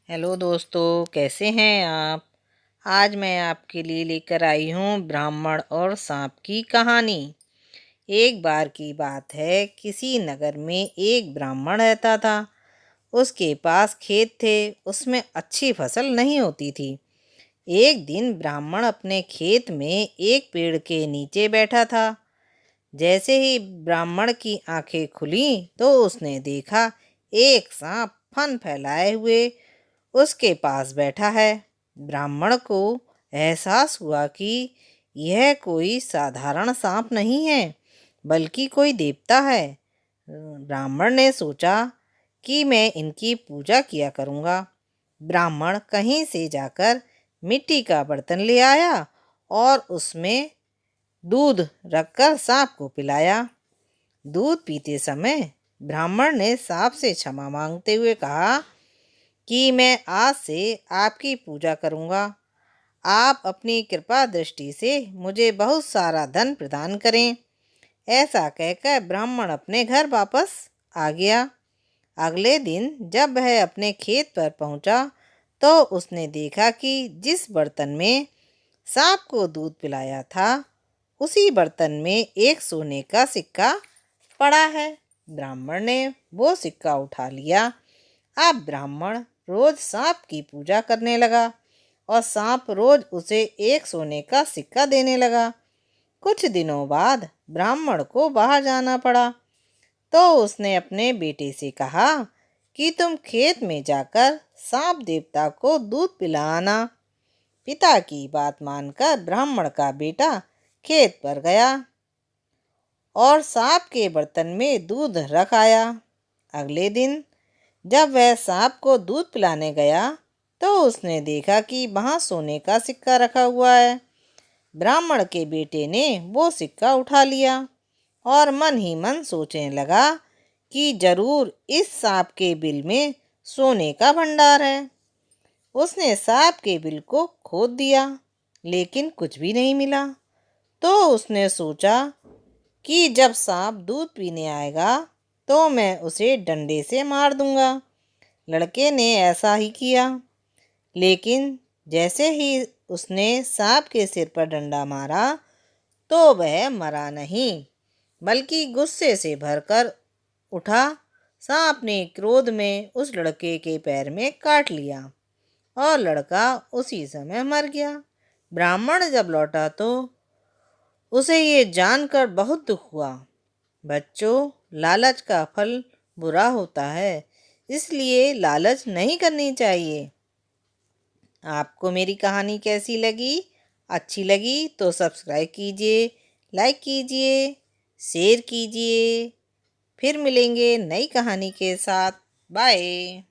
Hello दोस्तों, कैसे हैं आप। आज मैं आपके लिए लेकर आई हूँ ब्राह्मण और सांप की कहानी। एक बार की बात है, किसी नगर में एक ब्राह्मण रहता था। उसके पास खेत थे, उसमें अच्छी फसल नहीं होती थी। एक दिन ब्राह्मण अपने खेत में एक पेड़ के नीचे बैठा था। जैसे ही ब्राह्मण की आंखें खुली तो उसने देखा एक सांप फन फैलाए हुए उसके पास बैठा है। ब्राह्मण को एहसास हुआ कि यह कोई साधारण सांप नहीं है, बल्कि कोई देवता है। ब्राह्मण ने सोचा कि मैं इनकी पूजा किया करूँगा। ब्राह्मण कहीं से जाकर मिट्टी का बर्तन ले आया और उसमें दूध रखकर सांप को पिलाया। दूध पीते समय ब्राह्मण ने सांप से क्षमा मांगते हुए कहा कि मैं आज से आपकी पूजा करूँगा। आप अपनी कृपा दृष्टि से मुझे बहुत सारा धन प्रदान करें। ऐसा कहकर ब्राह्मण अपने घर वापस आ गया। अगले दिन जब वह अपने खेत पर पहुंचा तो उसने देखा कि जिस बर्तन में सांप को दूध पिलाया था, उसी बर्तन में एक सोने का सिक्का पड़ा है। ब्राह्मण ने वो सिक्का उठा लिया। अब ब्राह्मण रोज सांप की पूजा करने लगा और सांप रोज उसे एक सोने का सिक्का देने लगा। कुछ दिनों बाद ब्राह्मण को बाहर जाना पड़ा तो उसने अपने बेटे से कहा कि तुम खेत में जाकर सांप देवता को दूध पिलाना। पिता की बात मानकर ब्राह्मण का बेटा खेत पर गया और सांप के बर्तन में दूध रख आया। अगले दिन जब वह सांप को दूध पिलाने गया तो उसने देखा कि वहाँ सोने का सिक्का रखा हुआ है। ब्राह्मण के बेटे ने वो सिक्का उठा लिया और मन ही मन सोचने लगा कि जरूर इस सांप के बिल में सोने का भंडार है। उसने सांप के बिल को खोद दिया, लेकिन कुछ भी नहीं मिला। तो उसने सोचा कि जब सांप दूध पीने आएगा तो मैं उसे डंडे से मार दूंगा। लड़के ने ऐसा ही किया, लेकिन जैसे ही उसने सांप के सिर पर डंडा मारा तो वह मरा नहीं, बल्कि गुस्से से भरकर उठा। सांप ने क्रोध में उस लड़के के पैर में काट लिया और लड़का उसी समय मर गया। ब्राह्मण जब लौटा तो उसे ये जानकर बहुत दुख हुआ। बच्चों, लालच का फल बुरा होता है, इसलिए लालच नहीं करनी चाहिए। आपको मेरी कहानी कैसी लगी? अच्छी लगी तो सब्सक्राइब कीजिए, लाइक कीजिए, शेयर कीजिए। फिर मिलेंगे नई कहानी के साथ। बाय।